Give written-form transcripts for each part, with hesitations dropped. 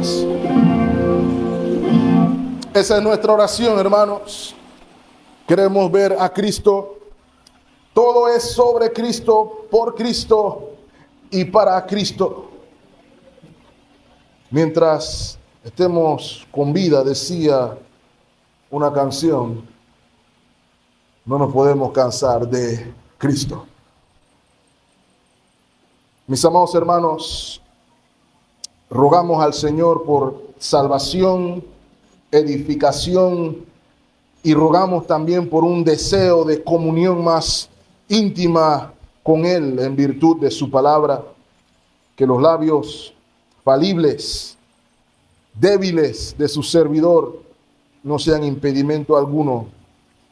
bendiciones. Esa es nuestra oración, hermanos. Queremos ver a Cristo. Todo es sobre Cristo, por Cristo y para Cristo. Mientras estemos con vida, decía una canción, no nos podemos cansar de Cristo. Mis amados hermanos, rogamos al Señor por salvación, edificación, y rogamos también por un deseo de comunión más íntima con Él en virtud de su palabra. Que los labios falibles, débiles de su servidor no sean impedimento alguno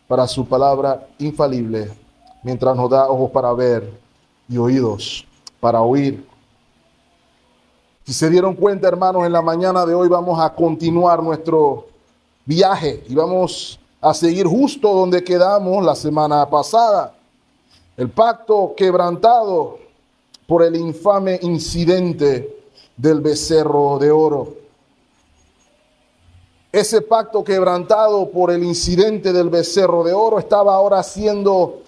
para su palabra infalible, mientras nos da ojos para ver y oídos para oír. Si se dieron cuenta, hermanos, en la mañana de hoy vamos a continuar nuestro viaje y vamos a seguir justo donde quedamos la semana pasada. El pacto quebrantado por el infame incidente del becerro de oro. Ese pacto quebrantado por el incidente del becerro de oro estaba ahora siendo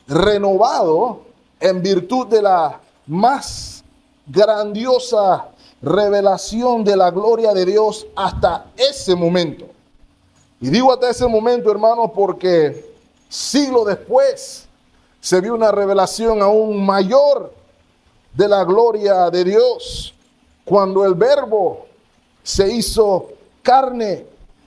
renovado en virtud de la más grandiosa revelación de la gloria de Dios hasta ese momento. Y digo hasta ese momento, hermanos, porque siglos después se vio una revelación aún mayor de la gloria de Dios, cuando el Verbo se hizo carne,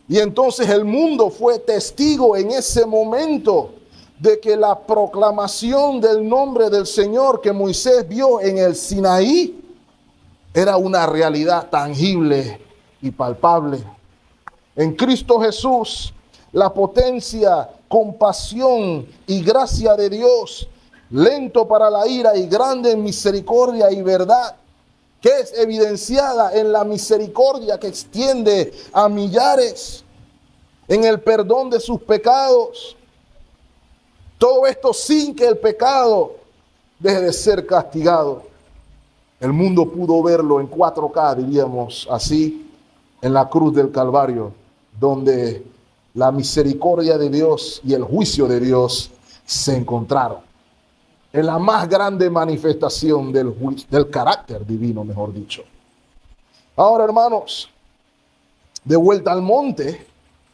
y entonces el mundo fue testigo en ese momento de que la proclamación del nombre del Señor que Moisés vio en el Sinaí era una realidad tangible y palpable. En Cristo Jesús, la potencia, compasión y gracia de Dios, lento para la ira y grande en misericordia y verdad, que es evidenciada en la misericordia que extiende a millares, en el perdón de sus pecados. Todo esto sin que el pecado deje de ser castigado. El mundo pudo verlo en 4K, diríamos así, en la cruz del Calvario, donde la misericordia de Dios y el juicio de Dios se encontraron. En la más grande manifestación del carácter divino, mejor dicho. Ahora, hermanos, de vuelta al monte,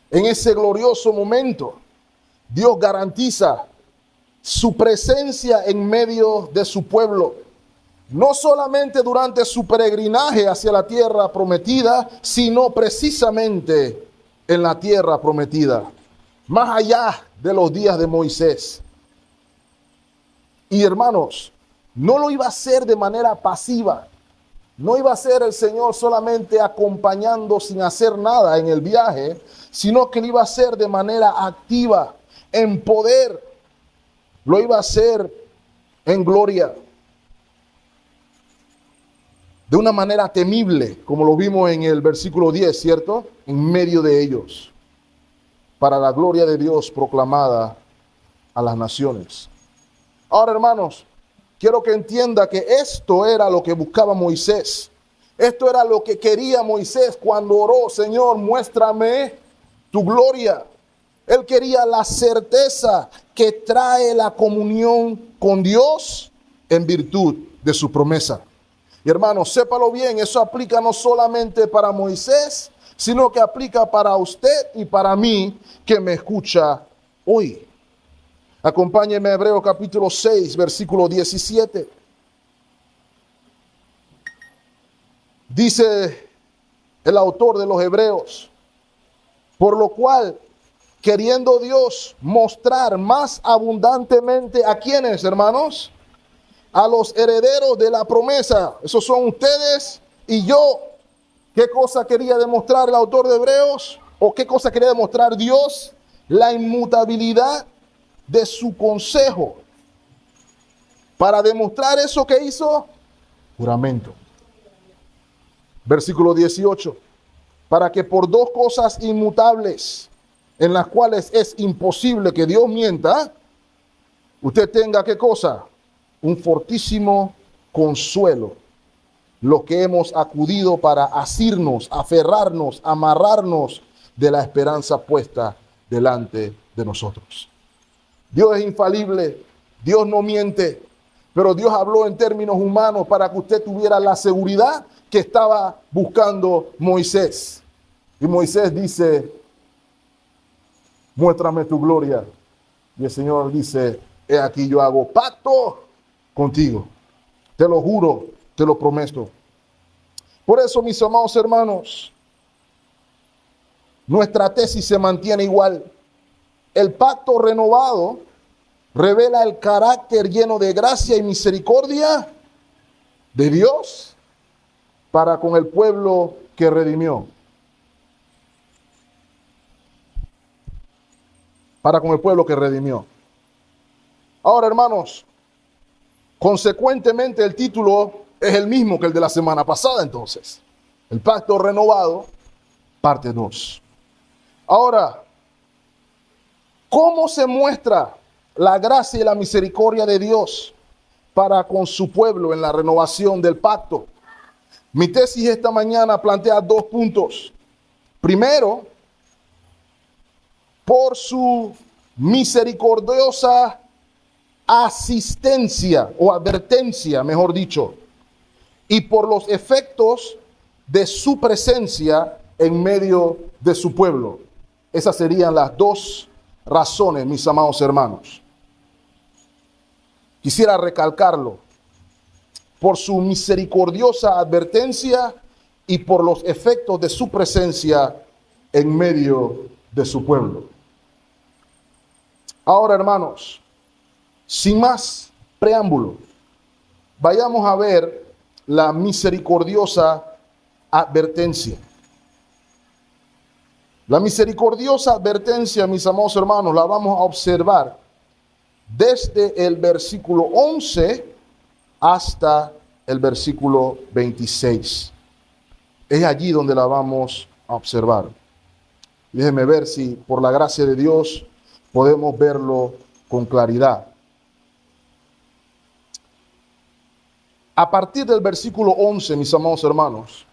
en ese glorioso momento, Dios garantiza su presencia en medio de su pueblo, no solamente durante su peregrinaje hacia la tierra prometida, sino precisamente en la tierra prometida, más allá de los días de Moisés. Y hermanos, no lo iba a hacer de manera pasiva. No iba a ser el Señor solamente acompañando sin hacer nada en el viaje, sino que lo iba a hacer de manera activa, en poder. Lo iba a hacer en gloria. De una manera temible, como lo vimos en el versículo 10, ¿cierto? En medio de ellos, para la gloria de Dios proclamada a las naciones. Ahora, hermanos, quiero que entienda que esto era lo que buscaba Moisés. Esto era lo que quería Moisés cuando oró: Señor, muéstrame tu gloria. Él quería la certeza que trae la comunión con Dios en virtud de su promesa. Y hermanos, sépalo bien, eso aplica no solamente para Moisés, sino que aplica para usted y para mí que me escucha hoy. Acompáñeme a Hebreos capítulo 6, versículo 17. Dice el autor de los Hebreos: por lo cual, queriendo Dios mostrar más abundantemente a quienes, hermanos, a los herederos de la promesa, esos son ustedes y yo. ¿Qué cosa quería demostrar el autor de Hebreos? ¿O qué cosa quería demostrar Dios? La inmutabilidad de su consejo. Para demostrar eso, ¿qué hizo? Juramento. Versículo 18. Para que por dos cosas inmutables, en las cuales es imposible que Dios mienta, usted tenga, ¿qué cosa? Un fortísimo consuelo los que hemos acudido para asirnos, aferrarnos, amarrarnos de la esperanza puesta delante de nosotros. Dios es infalible, Dios no miente, pero Dios habló en términos humanos para que usted tuviera la seguridad que estaba buscando Moisés. Y Moisés dice, muéstrame tu gloria. Y el Señor dice, he aquí yo hago pacto contigo. Te lo juro, te lo prometo. Por eso, mis amados hermanos, nuestra tesis se mantiene igual. El pacto renovado revela el carácter lleno de gracia y misericordia de Dios para con el pueblo que redimió. Para con el pueblo que redimió. Ahora, hermanos, consecuentemente el título es el mismo que el de la semana pasada, entonces. El pacto renovado, parte 2. Ahora, ¿cómo se muestra la gracia y la misericordia de Dios para con su pueblo en la renovación del pacto? Mi tesis esta mañana plantea 2 puntos. Primero, por su misericordiosa asistencia o advertencia, mejor dicho, y por los efectos de su presencia en medio de su pueblo. Esas serían las 2 razones, mis amados hermanos. Quisiera recalcarlo. Por su misericordiosa advertencia y por los efectos de su presencia en medio de su pueblo. Ahora, hermanos, sin más preámbulo, vayamos a ver la misericordiosa advertencia. La misericordiosa advertencia, mis amados hermanos, la vamos a observar desde el versículo 11 hasta el versículo 26. Es allí donde la vamos a observar. Déjenme ver si por la gracia de Dios podemos verlo con claridad. A partir del versículo 11, mis amados hermanos,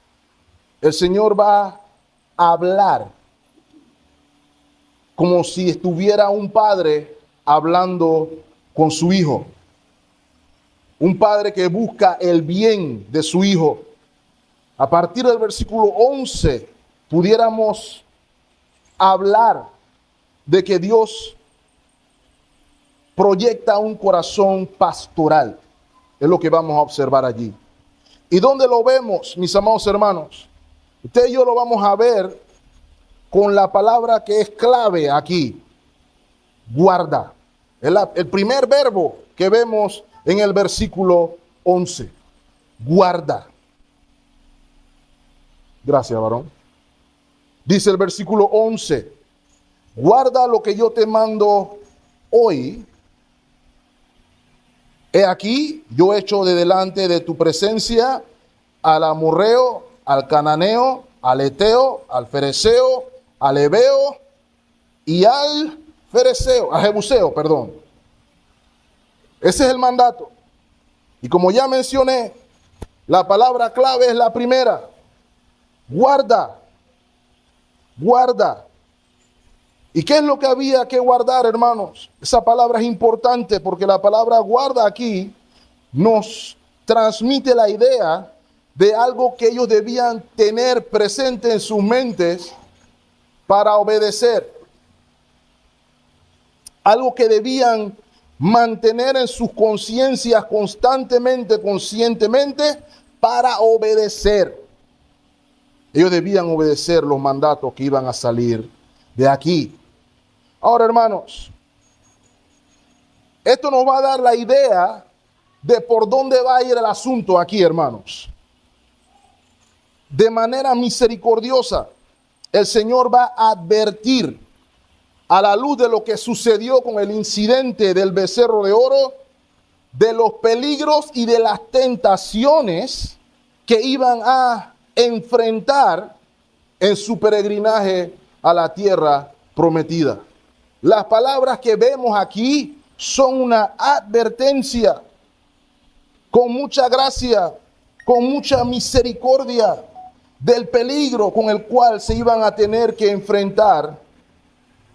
el Señor va a hablar como si estuviera un padre hablando con su hijo. Un padre que busca el bien de su hijo. A partir del versículo 11, pudiéramos hablar de que Dios proyecta un corazón pastoral. Es lo que vamos a observar allí. ¿Y dónde lo vemos, mis amados hermanos? Usted y yo lo vamos a ver con la palabra que es clave aquí. Guarda. Es el primer verbo que vemos en el versículo 11. Guarda. Gracias, varón. Dice el versículo 11. Guarda lo que yo te mando hoy. He aquí, yo echo de delante de tu presencia al amorreo, al cananeo, al eteo, al fereceo, al heveo y al fereceo, al jebuseo, perdón. Ese es el mandato. Y como ya mencioné, la palabra clave es la primera. Guarda. Guarda. ¿Y qué es lo que había que guardar, hermanos? Esa palabra es importante porque la palabra guarda aquí nos transmite la idea de algo que ellos debían tener presente en sus mentes para obedecer. Algo que debían mantener en sus conciencias constantemente, conscientemente, para obedecer. Ellos debían obedecer los mandatos que iban a salir de aquí. Ahora, hermanos, esto nos va a dar la idea de por dónde va a ir el asunto aquí, hermanos. De manera misericordiosa, el Señor va a advertir a la luz de lo que sucedió con el incidente del becerro de oro, de los peligros y de las tentaciones que iban a enfrentar en su peregrinaje a la tierra prometida. Las palabras que vemos aquí son una advertencia con mucha gracia, con mucha misericordia del peligro con el cual se iban a tener que enfrentar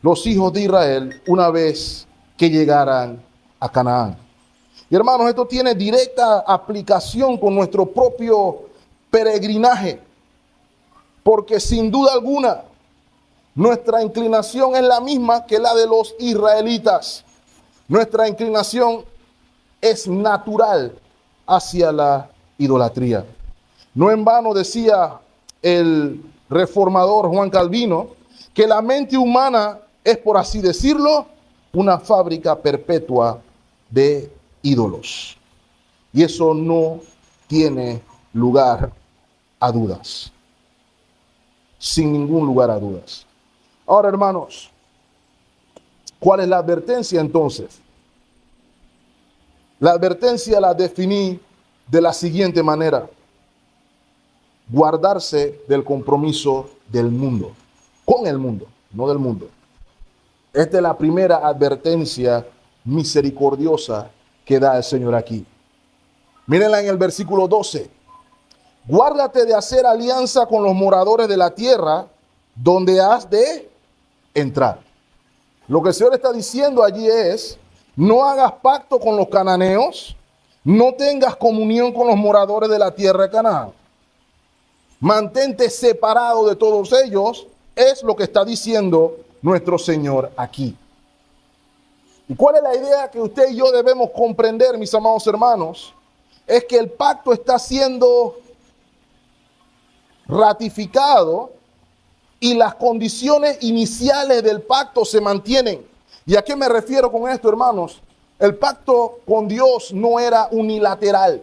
los hijos de Israel una vez que llegaran a Canaán. Y hermanos, esto tiene directa aplicación con nuestro propio peregrinaje, porque sin duda alguna nuestra inclinación es la misma que la de los israelitas. Nuestra inclinación es natural hacia la idolatría. No en vano decía el reformador Juan Calvino que la mente humana es, por así decirlo, una fábrica perpetua de ídolos. Y eso no tiene lugar a dudas. Sin ningún lugar a dudas. Ahora, hermanos, ¿cuál es la advertencia entonces? La advertencia la definí de la siguiente manera: guardarse del compromiso del mundo, con el mundo, no del mundo. Esta es la primera advertencia misericordiosa que da el Señor aquí. Mírenla en el versículo 12. Guárdate de hacer alianza con los moradores de la tierra donde has de entrar. Lo que el Señor está diciendo allí es: no hagas pacto con los cananeos, no tengas comunión con los moradores de la tierra de Canaán. Mantente separado de todos ellos, es lo que está diciendo nuestro Señor aquí. ¿Y cuál es la idea que usted y yo debemos comprender, mis amados hermanos? Es que el pacto está siendo ratificado y las condiciones iniciales del pacto se mantienen. ¿Y a qué me refiero con esto, hermanos? El pacto con Dios no era unilateral.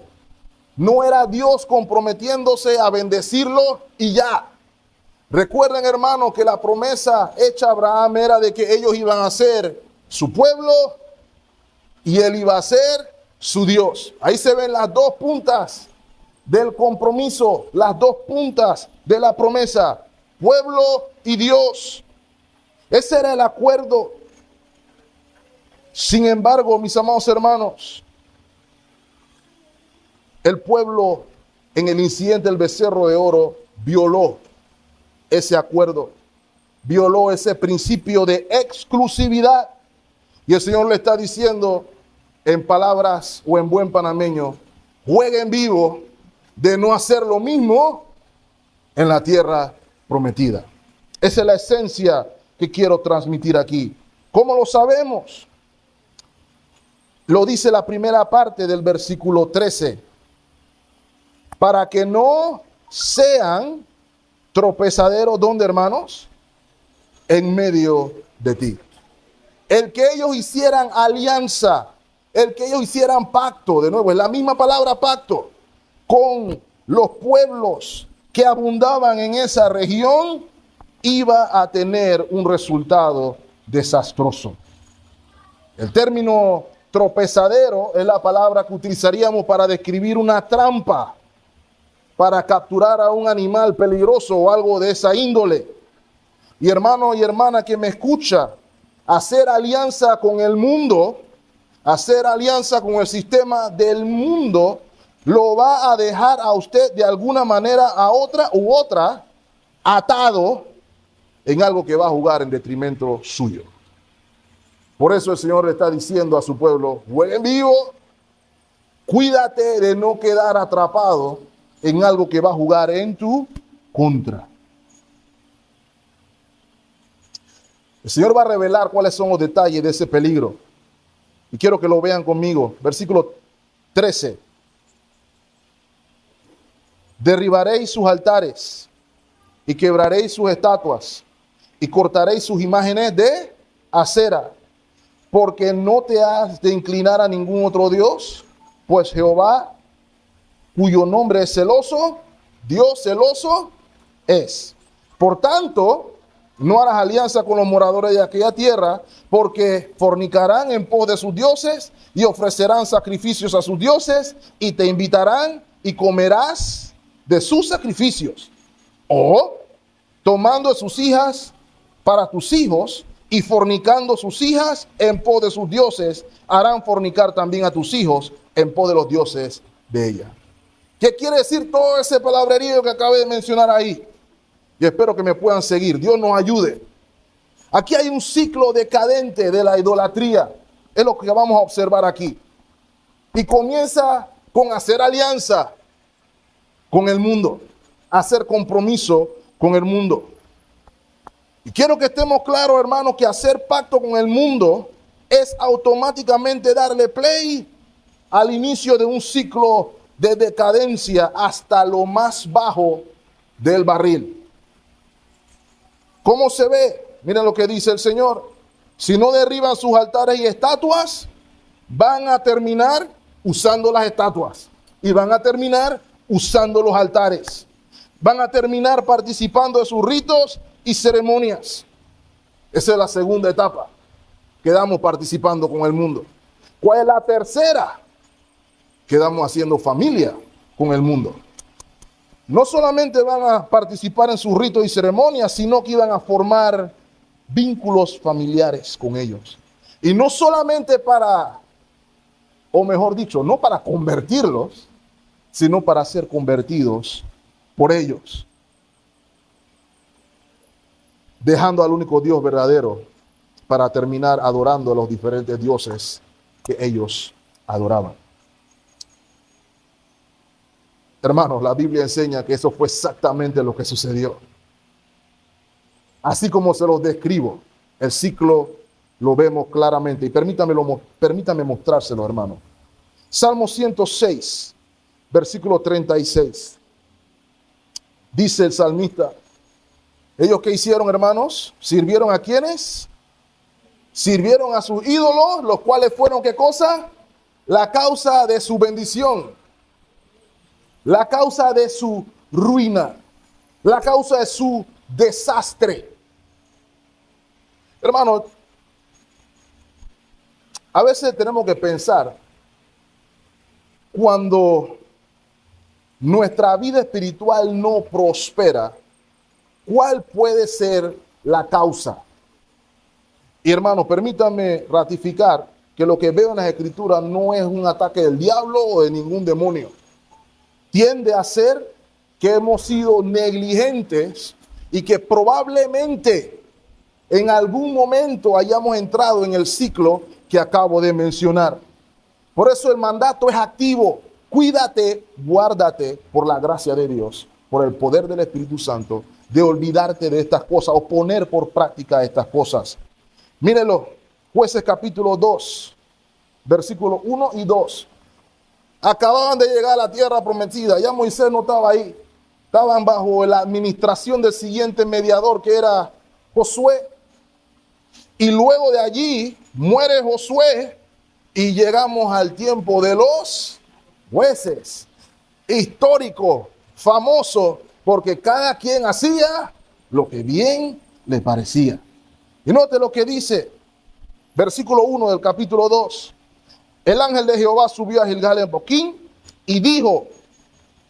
No era Dios comprometiéndose a bendecirlo y ya. Recuerden, hermanos, que la promesa hecha a Abraham era de que ellos iban a ser su pueblo y él iba a ser su Dios. Ahí se ven las dos puntas del compromiso, las dos puntas de la promesa: pueblo y Dios. Ese era el acuerdo. Sin embargo, mis amados hermanos, el pueblo en el incidente del becerro de oro violó ese acuerdo, violó ese principio de exclusividad. Y el Señor le está diciendo, en palabras o en buen panameño, jueguen vivo de no hacer lo mismo en la tierra prometida. Esa es la esencia que quiero transmitir aquí. ¿Cómo lo sabemos? Lo dice la primera parte del versículo 13. Para que no sean tropezaderos, ¿dónde, hermanos? En medio de ti. El que ellos hicieran alianza, el que ellos hicieran pacto, de nuevo, es la misma palabra pacto, con los pueblos que abundaban en esa región, iba a tener un resultado desastroso. El término tropezadero es la palabra que utilizaríamos para describir una trampa, para capturar a un animal peligroso o algo de esa índole. Y hermano y hermana que me escucha, hacer alianza con el mundo, hacer alianza con el sistema del mundo, lo va a dejar a usted de alguna manera a otra u otra atado en algo que va a jugar en detrimento suyo. Por eso el Señor le está diciendo a su pueblo: jueguen vivo, cuídate de no quedar atrapado en algo que va a jugar en tu contra. El Señor va a revelar cuáles son los detalles de ese peligro. Y quiero que lo vean conmigo. Versículo 13. Derribaréis sus altares y quebraréis sus estatuas y cortaréis sus imágenes de acera, porque no te has de inclinar a ningún otro Dios, pues Jehová, cuyo nombre es celoso, Dios celoso es. Por tanto, no harás alianza con los moradores de aquella tierra, porque fornicarán en pos de sus dioses y ofrecerán sacrificios a sus dioses y te invitarán y comerás de sus sacrificios. O tomando a sus hijas para tus hijos y fornicando sus hijas en pos de sus dioses, harán fornicar también a tus hijos en pos de los dioses de ella. ¿Qué quiere decir todo ese palabrerío que acabé de mencionar ahí? Y espero que me puedan seguir. Dios nos ayude. Aquí hay un ciclo decadente de la idolatría. Es lo que vamos a observar aquí. Y comienza con hacer alianza con el mundo, hacer compromiso con el mundo. Y quiero que estemos claros, hermanos, que hacer pacto con el mundo es automáticamente darle play al inicio de un ciclo de decadencia hasta lo más bajo del barril. ¿Cómo se ve? Miren lo que dice el Señor. Si no derriban sus altares y estatuas, van a terminar usando las estatuas y van a terminar usando los altares. Van a terminar participando de sus ritos y ceremonias. Esa es la segunda etapa. Quedamos participando con el mundo. ¿Cuál es la tercera? Quedamos haciendo familia con el mundo. No solamente van a participar en sus ritos y ceremonias, sino que iban a formar vínculos familiares con ellos. Y no solamente para, o mejor dicho, no para convertirlos, sino para ser convertidos por ellos. Dejando al único Dios verdadero para terminar adorando a los diferentes dioses que ellos adoraban. Hermanos, la Biblia enseña que eso fue exactamente lo que sucedió. Así como se los describo, el ciclo lo vemos claramente. Y permítame mostrárselo, hermano. Salmo 106, versículo 36. Dice el salmista, ¿ellos qué hicieron, hermanos? ¿Sirvieron a quiénes? Sirvieron a sus ídolos, los cuales fueron, ¿qué cosa? La causa de su bendición, la causa de su ruina, la causa de su desastre. Hermanos, a veces tenemos que pensar cuando nuestra vida espiritual no prospera, ¿cuál puede ser la causa? Y hermanos, permítanme ratificar que lo que veo en las Escrituras no es un ataque del diablo o de ningún demonio. Tiende a ser que hemos sido negligentes y que probablemente en algún momento hayamos entrado en el ciclo que acabo de mencionar. Por eso el mandato es activo. Cuídate, guárdate por la gracia de Dios, por el poder del Espíritu Santo, de olvidarte de estas cosas o poner por práctica estas cosas. Mírenlo, Jueces capítulo 2, versículos 1 y 2. Acababan de llegar a la tierra prometida, ya Moisés no estaba ahí. Estaban bajo la administración del siguiente mediador, que era Josué. Y luego de allí muere Josué y llegamos al tiempo de los jueces. Histórico, famoso, porque cada quien hacía lo que bien le parecía. Y note lo que dice, versículo 1 del capítulo 2. El ángel de Jehová subió a Gilgal en Boquín y dijo,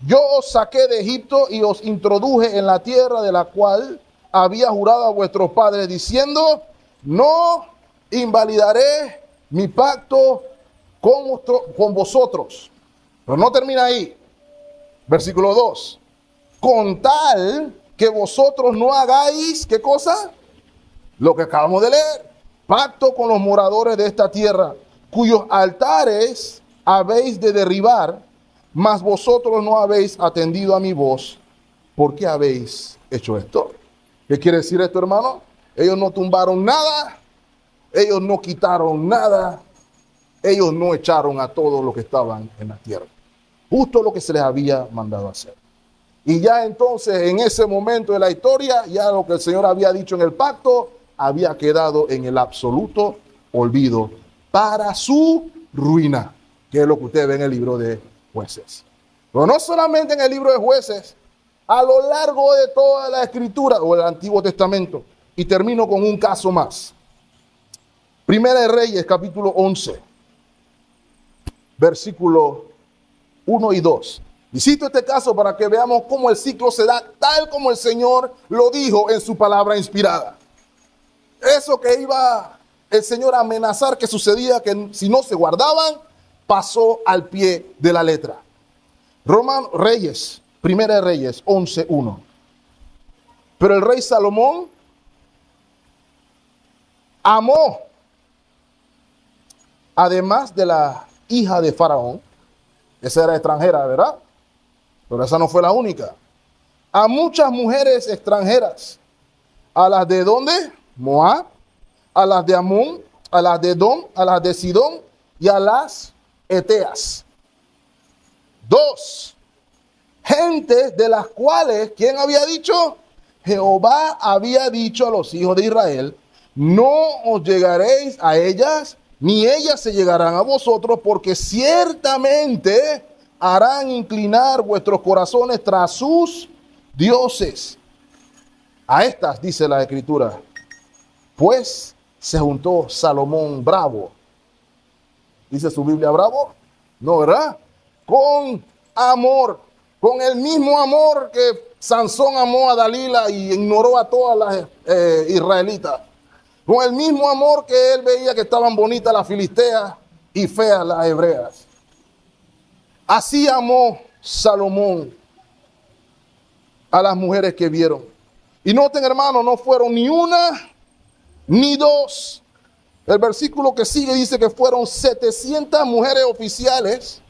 yo os saqué de Egipto y os introduje en la tierra de la cual había jurado a vuestros padres, diciendo, no invalidaré mi pacto con vosotros. Pero no termina ahí. Versículo 2. Con tal que vosotros no hagáis, ¿qué cosa? Lo que acabamos de leer. Pacto con los moradores de esta tierra, cuyos altares habéis de derribar, mas vosotros no habéis atendido a mi voz. ¿Por qué habéis hecho esto? ¿Qué quiere decir esto, hermano? Ellos no tumbaron nada, ellos no quitaron nada, ellos no echaron a todos los que estaban en la tierra. Justo lo que se les había mandado hacer. Y ya entonces, en ese momento de la historia, ya lo que el Señor había dicho en el pacto, había quedado en el absoluto olvido para su ruina, que es lo que usted ve en el libro de Jueces. Pero no solamente en el libro de Jueces, a lo largo de toda la Escritura o el Antiguo Testamento. Y termino con un caso más. Primera de Reyes, capítulo 11, versículo 1 y 2. Y cito este caso para que veamos cómo el ciclo se da tal como el Señor lo dijo en su palabra inspirada. Eso que iba el Señor a amenazar que sucedía, que si no se guardaban, pasó al pie de la letra. Reyes, Primera de Reyes 11:1. Pero el rey Salomón amó, además de la hija de Faraón, esa era extranjera, ¿verdad? Pero esa no fue la única. A muchas mujeres extranjeras, a las de ¿dónde? Moab, a las de Amón, a las de Edom, a las de Sidón y a las Eteas. 2. Gentes de las cuales, ¿quién había dicho? Jehová había dicho a los hijos de Israel, no os llegaréis a ellas, ni ellas se llegarán a vosotros, porque ciertamente harán inclinar vuestros corazones tras sus dioses. A estas, dice la Escritura, pues se juntó Salomón bravo. ¿Dice su Biblia bravo? No, ¿verdad? Con amor, con el mismo amor que Sansón amó a Dalila y ignoró a todas las israelitas. Con el mismo amor que él veía que estaban bonitas las filisteas y feas las hebreas. Así amó Salomón a las mujeres que vieron. Y noten, hermano, no fueron ni una ni dos. El versículo que sigue dice que fueron 700 mujeres oficiales.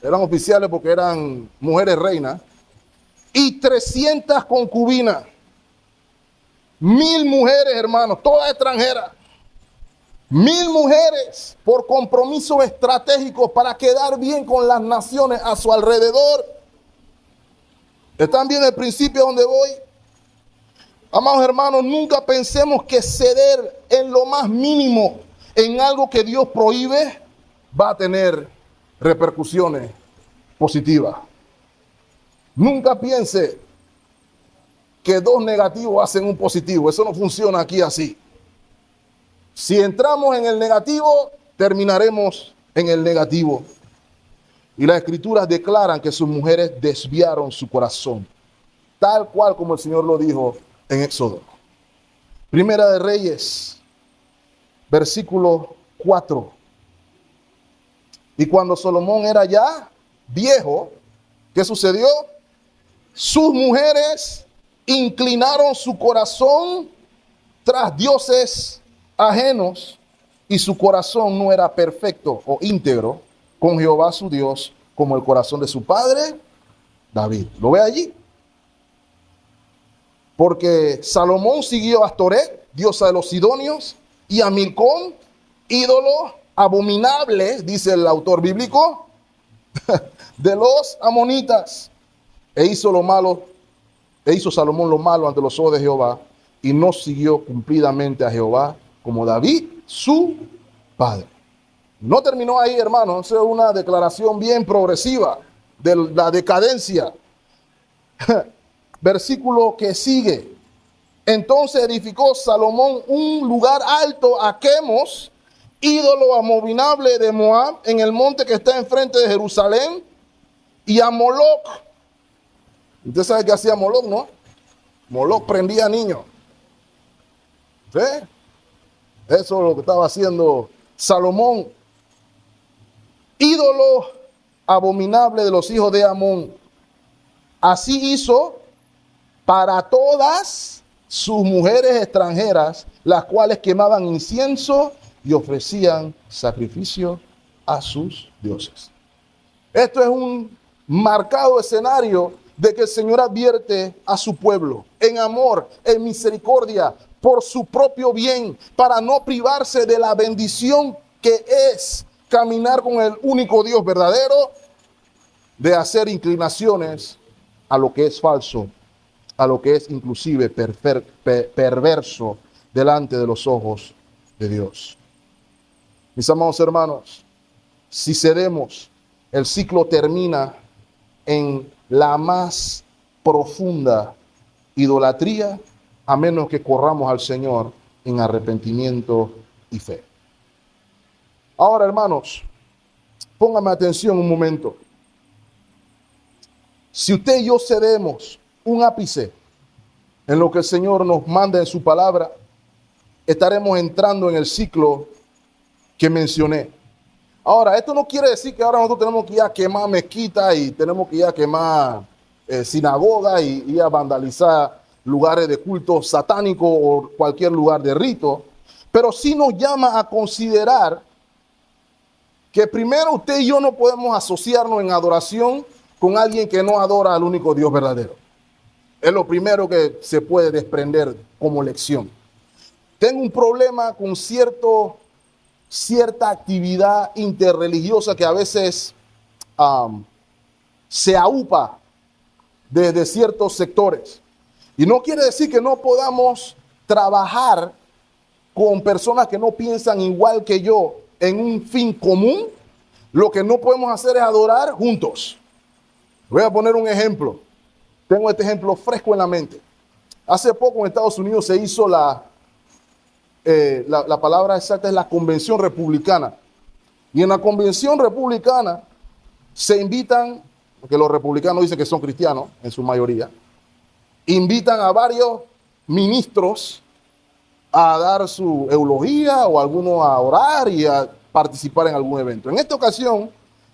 Eran oficiales porque eran mujeres reinas. Y 300 concubinas. 1000 mujeres, hermanos, todas extranjeras. 1000 mujeres por compromisos estratégicos para quedar bien con las naciones a su alrededor. ¿Están bien el principio donde voy? Amados hermanos, nunca pensemos que ceder en lo más mínimo en algo que Dios prohíbe va a tener repercusiones positivas. Nunca piense que 2 negativos hacen un positivo. Eso no funciona aquí así. Si entramos en el negativo, terminaremos en el negativo. Y las Escrituras declaran que sus mujeres desviaron su corazón, tal cual como el Señor lo dijo en Éxodo. Primera de Reyes, versículo 4. Y cuando Salomón era ya viejo, ¿qué sucedió? Sus mujeres inclinaron su corazón tras dioses ajenos, y su corazón no era perfecto o íntegro con Jehová su Dios, como el corazón de su padre David. ¿Lo ve allí? Porque Salomón siguió a Astoret, diosa de los sidonios, y a Milcom, ídolo abominable, dice el autor bíblico, de los amonitas. E hizo Salomón lo malo ante los ojos de Jehová, y no siguió cumplidamente a Jehová como David, su padre. No terminó ahí, hermano. Esa es una declaración bien progresiva de la decadencia. Versículo que sigue. Entonces edificó Salomón un lugar alto a Quemos, ídolo abominable de Moab, en el monte que está enfrente de Jerusalén, y a Moloc. Usted sabe qué hacía Moloc, ¿no? Moloc prendía niños. ¿Sí? Eso es lo que estaba haciendo Salomón. Ídolo abominable de los hijos de Amón. Así hizo para todas sus mujeres extranjeras, las cuales quemaban incienso y ofrecían sacrificio a sus dioses. Esto es un marcado escenario de que el Señor advierte a su pueblo en amor, en misericordia, por su propio bien, para no privarse de la bendición que es caminar con el único Dios verdadero, de hacer inclinaciones a lo que es falso, a lo que es inclusive perverso delante de los ojos de Dios. Mis amados hermanos, si cedemos, el ciclo termina en la más profunda idolatría, a menos que corramos al Señor en arrepentimiento y fe. Ahora, hermanos, póngame atención un momento. Si usted y yo cedemos un ápice en lo que el Señor nos manda en su palabra, estaremos entrando en el ciclo que mencioné. Ahora, esto no quiere decir que ahora nosotros tenemos que ir a quemar mezquitas y tenemos que ir a quemar sinagogas y ir a vandalizar lugares de culto satánico o cualquier lugar de rito, pero sí nos llama a considerar que primero usted y yo no podemos asociarnos en adoración con alguien que no adora al único Dios verdadero. Es lo primero que se puede desprender como lección. Tengo un problema con cierta actividad interreligiosa que a veces se aupa desde ciertos sectores. Y no quiere decir que no podamos trabajar con personas que no piensan igual que yo en un fin común. Lo que no podemos hacer es adorar juntos. Voy a poner un ejemplo. Tengo este ejemplo fresco en la mente. Hace poco en Estados Unidos se hizo la palabra exacta es la convención republicana. Y en la convención republicana se invitan, porque los republicanos dicen que son cristianos en su mayoría, invitan a varios ministros a dar su eulogía o algunos a orar y a participar en algún evento. En esta ocasión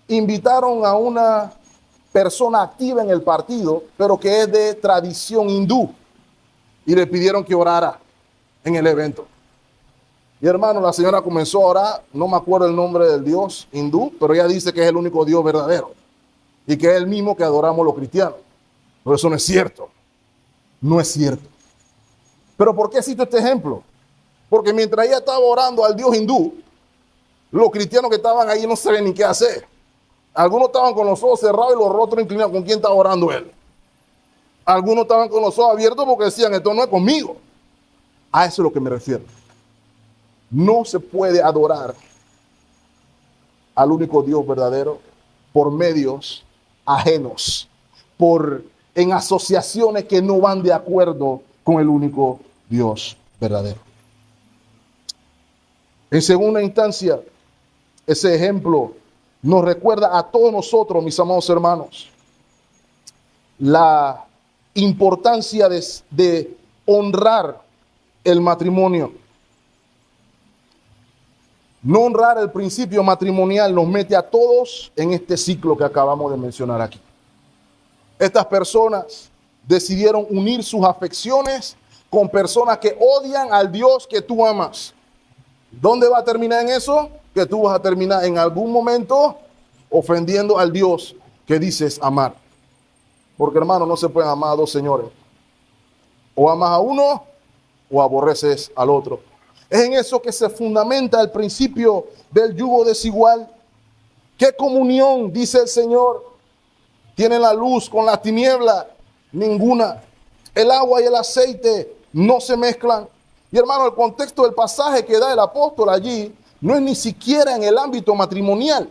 invitaron a una persona activa en el partido, pero que es de tradición hindú, y le pidieron que orara en el evento. Y hermano, la señora comenzó a orar, no me acuerdo el nombre del dios hindú, pero ella dice que es el único Dios verdadero y que es el mismo que adoramos los cristianos. Pero eso no es cierto. No es cierto. Pero ¿por qué cito este ejemplo? Porque mientras ella estaba orando al Dios hindú, los cristianos que estaban ahí no sabían ni qué hacer. Algunos estaban con los ojos cerrados y los rostros inclinados. ¿Con quién estaba orando él? Algunos estaban con los ojos abiertos porque decían, esto no es conmigo. A eso es lo que me refiero. No se puede adorar al único Dios verdadero por medios ajenos, en asociaciones que no van de acuerdo con el único Dios verdadero. En segunda instancia, ese ejemplo nos recuerda a todos nosotros, mis amados hermanos, la importancia de honrar el matrimonio. No honrar el principio matrimonial nos mete a todos en este ciclo que acabamos de mencionar aquí. Estas personas decidieron unir sus afecciones con personas que odian al Dios que tú amas. ¿Dónde va a terminar en eso? Que tú vas a terminar en algún momento ofendiendo al Dios que dices amar. Porque hermano, no se pueden amar a dos señores. O amas a uno o aborreces al otro. Es en eso que se fundamenta el principio del yugo desigual. ¿Qué comunión, dice el Señor, tiene la luz con la tiniebla? Ninguna. El agua y el aceite no se mezclan. Y hermano, el contexto del pasaje que da el apóstol allí no es ni siquiera en el ámbito matrimonial.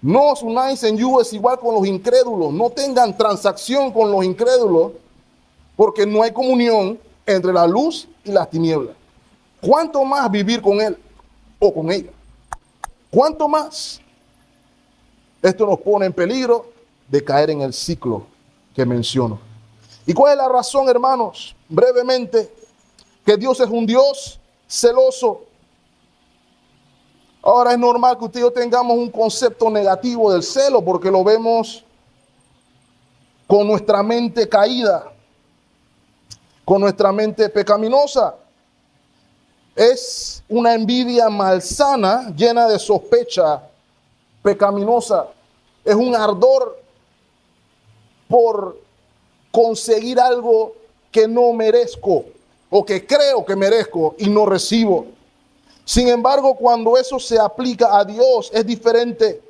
No os unáis en yugo desigual con los incrédulos. No tengan transacción con los incrédulos, porque no hay comunión entre la luz y las tinieblas. ¿Cuánto más vivir con él o con ella? ¿Cuánto más? Esto nos pone en peligro de caer en el ciclo que menciono. ¿Y cuál es la razón, hermanos? Brevemente, que Dios es un Dios celoso. Ahora es normal que usted y yo tengamos un concepto negativo del celo porque lo vemos con nuestra mente caída, con nuestra mente pecaminosa. Es una envidia malsana, llena de sospecha pecaminosa. Es un ardor por conseguir algo que no merezco o que creo que merezco y no recibo. Sin embargo, cuando eso se aplica a Dios es diferente,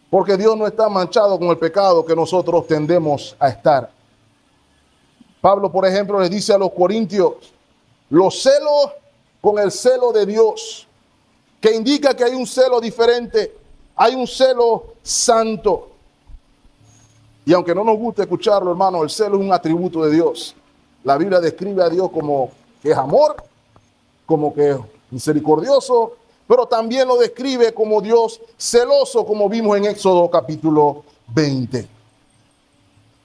porque Dios no está manchado con el pecado que nosotros tendemos a estar. Pablo, por ejemplo, les dice a los corintios, los celos con el celo de Dios, que indica que hay un celo diferente, hay un celo santo. Y aunque no nos guste escucharlo, hermano, el celo es un atributo de Dios. La Biblia describe a Dios como que es amor, como que es misericordioso, pero también lo describe como Dios celoso, como vimos en Éxodo capítulo 20.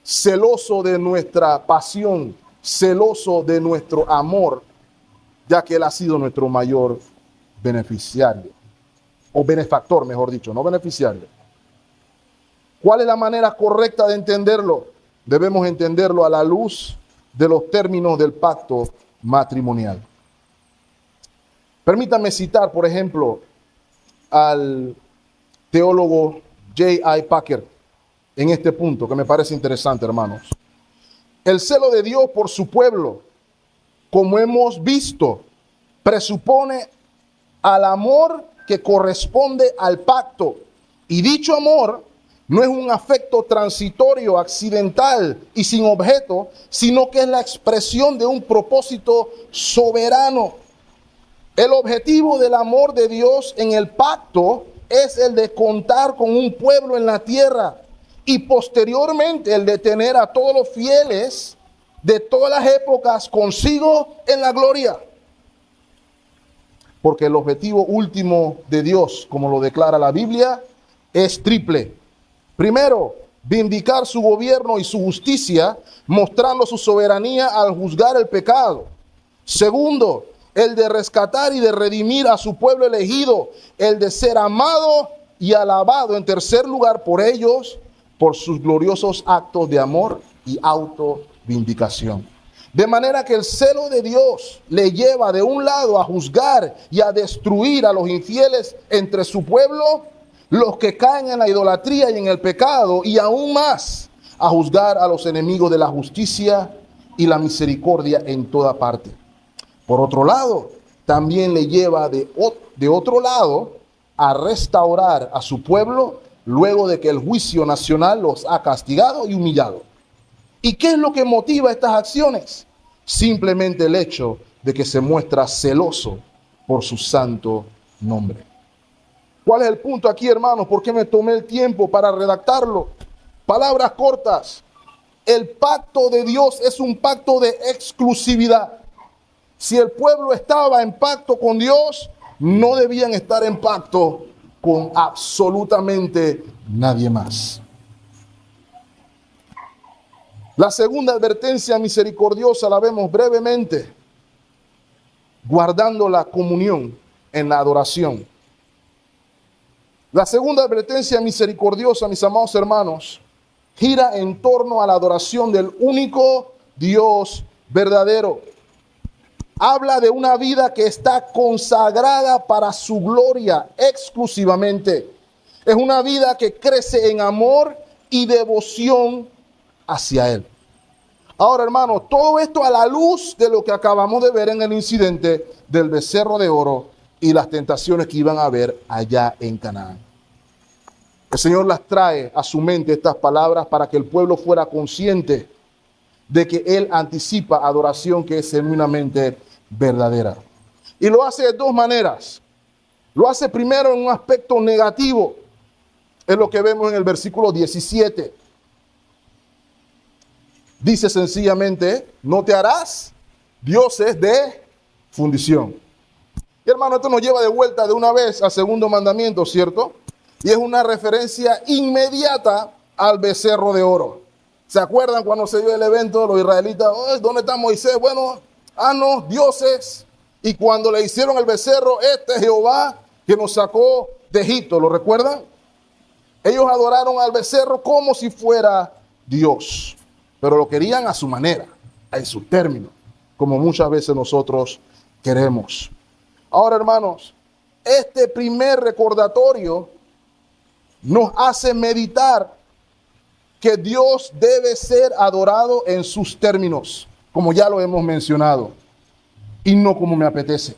Celoso de nuestra pasión, celoso de nuestro amor, ya que Él ha sido nuestro mayor beneficiario. o benefactor, mejor dicho, no beneficiario. ¿Cuál es la manera correcta de entenderlo? Debemos entenderlo a la luz de los términos del pacto matrimonial. Permítame citar, por ejemplo, al teólogo J.I. Packer en este punto, que me parece interesante, hermanos. El celo de Dios por su pueblo, como hemos visto, presupone al amor que corresponde al pacto. Y dicho amor no es un afecto transitorio, accidental y sin objeto, sino que es la expresión de un propósito soberano. El objetivo del amor de Dios en el pacto es el de contar con un pueblo en la tierra y posteriormente el de tener a todos los fieles de todas las épocas consigo en la gloria. Porque el objetivo último de Dios, como lo declara la Biblia, es triple. Primero, vindicar su gobierno y su justicia, mostrando su soberanía al juzgar el pecado. Segundo, el de rescatar y de redimir a su pueblo elegido, el de ser amado y alabado en tercer lugar por ellos, por sus gloriosos actos de amor y autovindicación. De manera que el celo de Dios le lleva de un lado a juzgar y a destruir a los infieles entre su pueblo, los que caen en la idolatría y en el pecado, y aún más a juzgar a los enemigos de la justicia y la misericordia en toda parte. Por otro lado, también le lleva de otro lado a restaurar a su pueblo luego de que el juicio nacional los ha castigado y humillado. ¿Y qué es lo que motiva estas acciones? Simplemente el hecho de que se muestra celoso por su santo nombre. ¿Cuál es el punto aquí, hermanos? ¿Por qué me tomé el tiempo para redactarlo? Palabras cortas. El pacto de Dios es un pacto de exclusividad. Si el pueblo estaba en pacto con Dios, no debían estar en pacto con absolutamente nadie más. La segunda advertencia misericordiosa la vemos brevemente, guardando la comunión en la adoración. La segunda advertencia misericordiosa, mis amados hermanos, gira en torno a la adoración del único Dios verdadero. Habla de una vida que está consagrada para su gloria exclusivamente. Es una vida que crece en amor y devoción hacia Él. Ahora, hermano, todo esto a la luz de lo que acabamos de ver en el incidente del becerro de oro y las tentaciones que iban a haber allá en Canaán. El Señor las trae a su mente estas palabras para que el pueblo fuera consciente de que Él anticipa adoración que es genuinamente verdadera. Y lo hace de dos maneras. Lo hace primero en un aspecto negativo. Es lo que vemos en el versículo 17. Dice sencillamente, no te harás dioses de fundición. Y hermano, esto nos lleva de vuelta de una vez al segundo mandamiento, ¿cierto? Y es una referencia inmediata al becerro de oro. ¿Se acuerdan cuando se dio el evento de los israelitas? Oh, ¿dónde está Moisés? Bueno, haznos dioses. Y cuando le hicieron el becerro, este es Jehová que nos sacó de Egipto. ¿Lo recuerdan? Ellos adoraron al becerro como si fuera Dios. Pero lo querían a su manera, en su término, como muchas veces nosotros queremos. Ahora, hermanos, este primer recordatorio nos hace meditar que Dios debe ser adorado en sus términos, como ya lo hemos mencionado, y no como me apetece.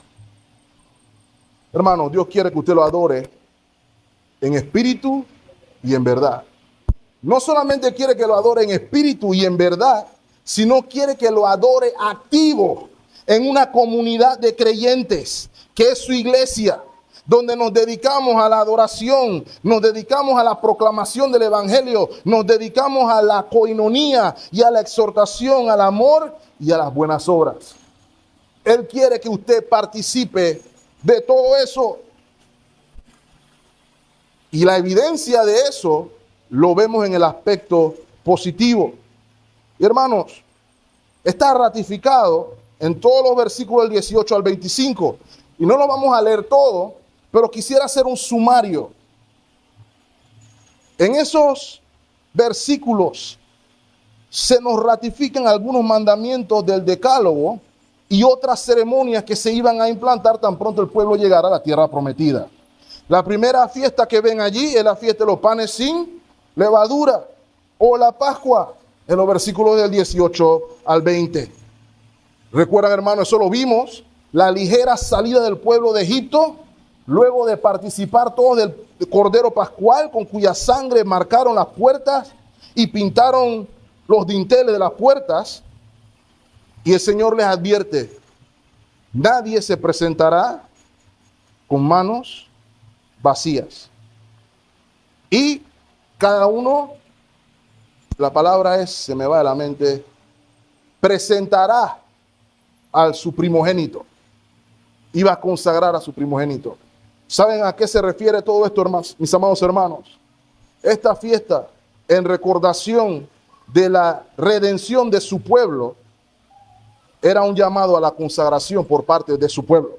Hermano, Dios quiere que usted lo adore en espíritu y en verdad. No solamente quiere que lo adore en espíritu y en verdad, sino quiere que lo adore activo en una comunidad de creyentes, que es su iglesia, donde nos dedicamos a la adoración, nos dedicamos a la proclamación del evangelio, nos dedicamos a la coinonía y a la exhortación, al amor y a las buenas obras. Él quiere que usted participe de todo eso. Y la evidencia de eso lo vemos en el aspecto positivo. Y hermanos, está ratificado en todos los versículos del 18 al 25. Y no lo vamos a leer todo, pero quisiera hacer un sumario. En esos versículos se nos ratifican algunos mandamientos del Decálogo y otras ceremonias que se iban a implantar tan pronto el pueblo llegara a la tierra prometida. La primera fiesta que ven allí es la fiesta de los panes sin levadura o la Pascua, en los versículos del 18 al 20. Recuerdan, hermanos, eso lo vimos, la ligera salida del pueblo de Egipto, luego de participar todos del Cordero Pascual, con cuya sangre marcaron las puertas y pintaron los dinteles de las puertas. Y el Señor les advierte, nadie se presentará con manos vacías. Y cada uno, la palabra es, se me va de la mente, presentará a su primogénito. Iba a consagrar a su primogénito. ¿Saben a qué se refiere todo esto, hermanos, mis amados hermanos? Esta fiesta, en recordación de la redención de su pueblo, era un llamado a la consagración por parte de su pueblo.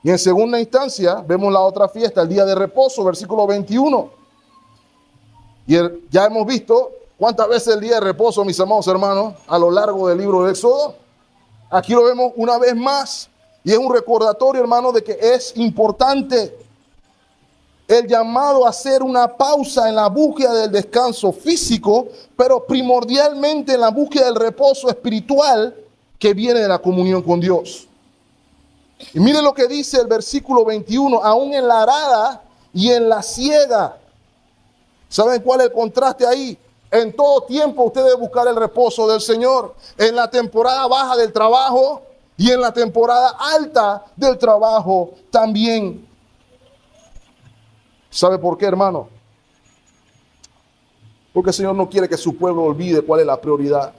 Y en segunda instancia, vemos la otra fiesta, el día de reposo, versículo 21. Y ya hemos visto cuántas veces el día de reposo, mis amados hermanos, a lo largo del libro de Éxodo. Aquí lo vemos una vez más. Y es un recordatorio, hermano, de que es importante el llamado a hacer una pausa en la búsqueda del descanso físico, pero primordialmente en la búsqueda del reposo espiritual que viene de la comunión con Dios. Y miren lo que dice el versículo 21, aún en la arada y en la siega. ¿Saben cuál es el contraste ahí? En todo tiempo usted debe buscar el reposo del Señor. En la temporada baja del trabajo y en la temporada alta del trabajo también. ¿Sabe por qué, hermano? Porque el Señor no quiere que su pueblo olvide cuál es la prioridad.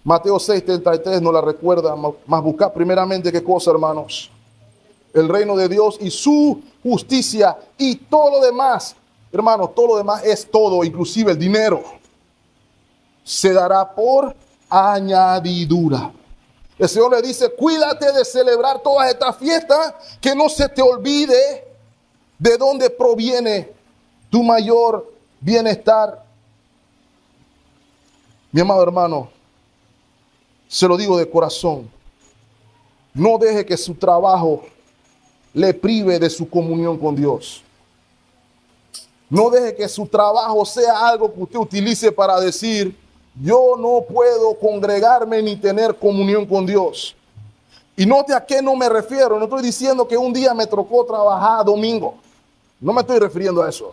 Mateo 6:33 nos la recuerda, más buscar primeramente qué cosa, hermanos. El reino de Dios y su justicia y todo lo demás. Hermanos, todo lo demás es todo, inclusive el dinero. Se dará por añadidura. El Señor le dice, cuídate de celebrar todas estas fiestas, que no se te olvide de dónde proviene tu mayor bienestar. Mi amado hermano, se lo digo de corazón, no deje que su trabajo le prive de su comunión con Dios. No deje que su trabajo sea algo que usted utilice para decir, yo no puedo congregarme ni tener comunión con Dios. Y note a qué no me refiero. No estoy diciendo que un día me tocó trabajar domingo. No me estoy refiriendo a eso.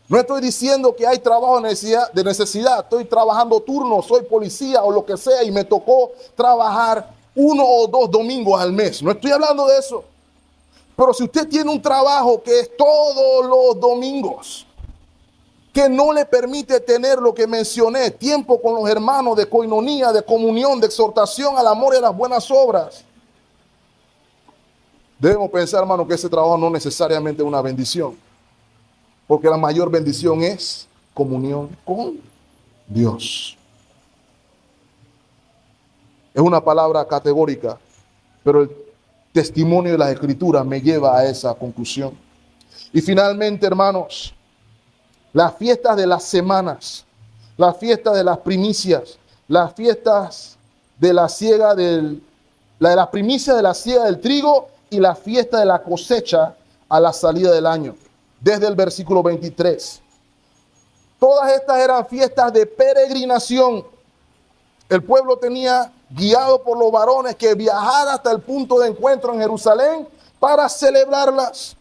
No estoy diciendo que hay trabajo de necesidad. Estoy trabajando turnos, soy policía o lo que sea y me tocó trabajar 1 o 2 domingos al mes. No estoy hablando de eso. Pero si usted tiene un trabajo que es todos los domingos, que no le permite tener lo que mencioné, tiempo con los hermanos de coinonía, de comunión, de exhortación al amor y a las buenas obras, debemos pensar, hermano, que ese trabajo no necesariamente es una bendición, porque la mayor bendición es comunión con Dios. Es una palabra categórica, pero el testimonio de las Escrituras me lleva a esa conclusión. Y finalmente, hermanos, las fiestas de las semanas, las fiestas de las primicias, las fiestas de la siega de las primicias de la siega del trigo y la fiesta de la cosecha a la salida del año, desde el versículo 23. Todas estas eran fiestas de peregrinación. El pueblo tenía guiado por los varones que viajar hasta el punto de encuentro en Jerusalén para celebrarlas.